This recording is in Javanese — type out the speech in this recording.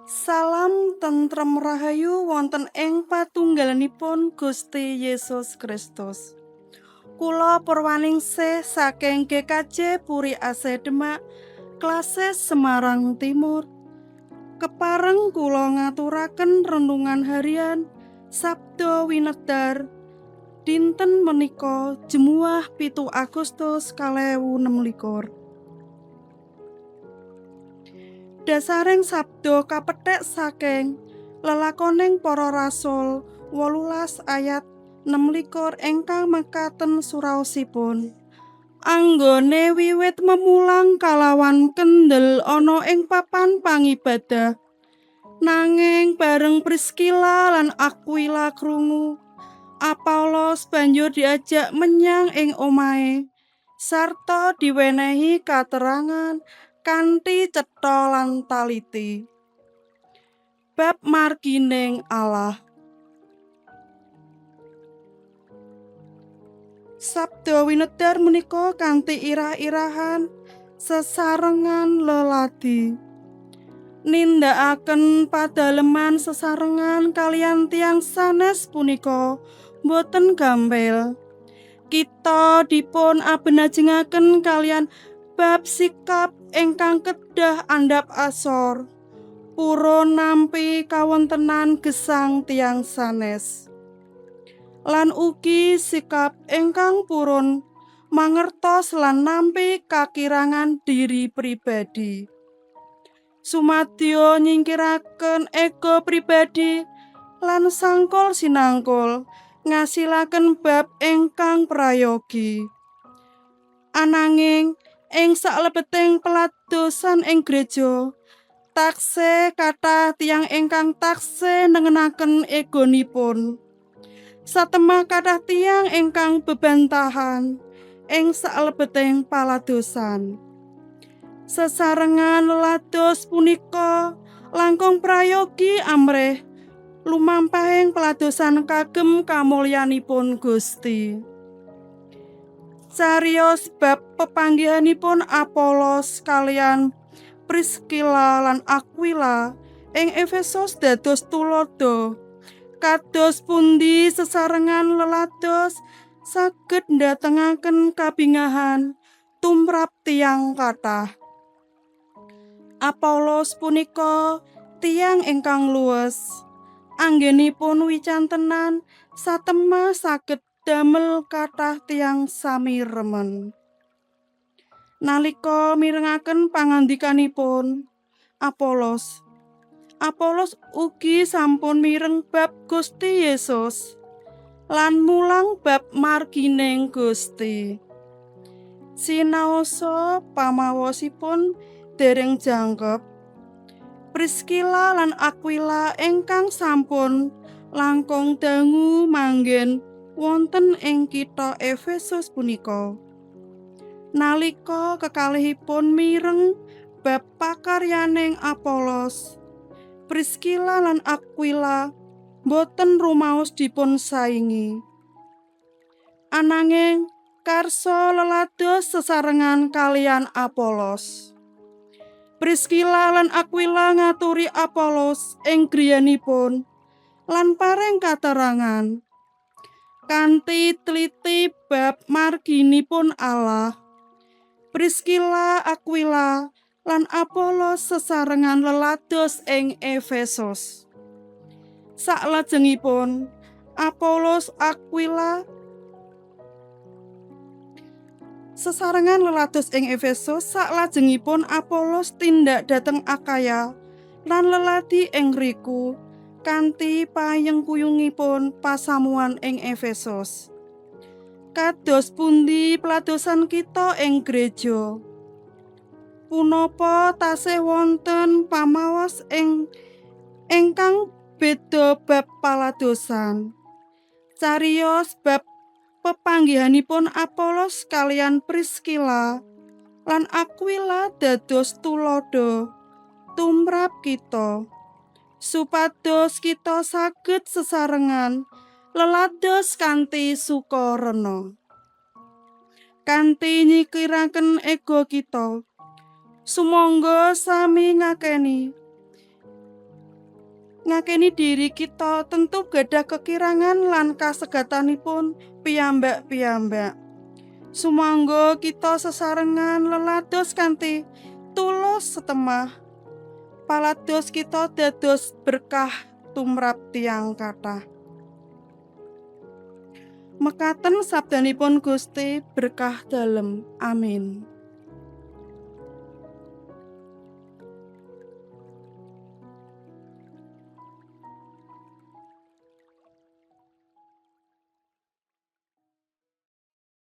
Salam tentrem rahayu wonten ing patunggalanipun Gusti Yesus Kristus. Kula Purwaningsih saking GKJ Puri Ase Demak, Klasis Semarang Timur. Kepareng kula ngaturaken renungan harian Sabda Winedar dinten menika Jemuah 7 Agustus 2026. Dasaring sabda kapethek saking lelakoning para rasul 18 ayat 26 ingkang mekaten suraosipun. Anggone wiwit memulang kalawan kendel ana ing papan pangibadah. Nanging bareng Priskila lan Aquila krungu, Apolos banjur diajak menyang ing omahe sarta diwenehi katerangan kanthi cetha lan taliti bab margining Allah. Sabda winedar menika kanthi irah-irahan sesarengan leladi nindakaken padaleman sesarengan kalian tiang sanes punika boten gampil. Kita dipun abenajengaken kalian bab sikap ingkang kedah andhap asor purun nampi kawontenan gesang tiang sanes lan ugi sikap ingkang purun mangertos lan nampi kakirangan diri pribadi sumadyo nyingkiraken ego pribadi lan sangkul sinangkul ngasilaken bab ingkang prayogi. Ananging ing saklebeting peladosan ing gereja taksih kathah tiyang ingkang taksih nengenaken egonipun. Satemah kathah tiyang ingkang bebantahan ing saklebeting paladosan. Sesarengan lelados punika langkung prayogi amrih lumampahing peladosan kagem kamulyanipun Gusti. Cariyos bab pepanggihanipun Apolos kalian Priskila lan Aquila ing Efesus dados tulodo. Kados pundi sesarengan lelados saged ndatengaken kabingahan tumrap tiyang kathah. Apolos punika tiyang ingkang luwes. Anggenipun wicantenan satemah saged damel kathah tiyang sami remen. Nalika mirengaken pangandikanipun Apolos ugi sampun mireng bab Gusti Yesus lan mulang bab margining Gusti. Sinaosa pamawosipun dereng jangkep. Priskila lan Aquila ingkang sampun langkung dangu manggen wonten ing kitha Efesus punika. Nalika kekalihipun mireng bab pakaryaning Apolos, Priskila lan Aquila boten rumaos dipun saingi. Ananging karsa lelados sesarengan kalian Apolos. Priskila lan Aquila ngaturi Apolos ing griyanipun lan paring katerangan kanthi tliti bab marginipun Allah. Priskila, Aquila lan Apolos sesarengan lelados ing Efesus. Saklajengipun Apolos Aquila sesarengan lelados ing Efesus, saklajengipun Apolos tindak dhateng Akaya lan leladi ing riku kanthi payengkuyungipun pasamuan ing Efesus. Kados pundi peladosan kita ing gereja? Punapa tasih wonten pamawas ingkang beda bab paladosan? Cariyos bab pepanggihanipun Apolos kalian Priskila lan Aquila dados tulodo tumrap kita supados kita saged sesarengan lelados kanthi sukarena kanthi nyikiraken ego kita Sumangga sami ngakeni diri kita tentu gadah kekirangan lan kasegatanipun piyambak-piyambak. Sumangga kita sesarengan lelados kanthi tulus setemah. Palados kita dados berkah tumrap tiyang kathah. Mekaten sabdanipun Gusti berkah dalem. Amin.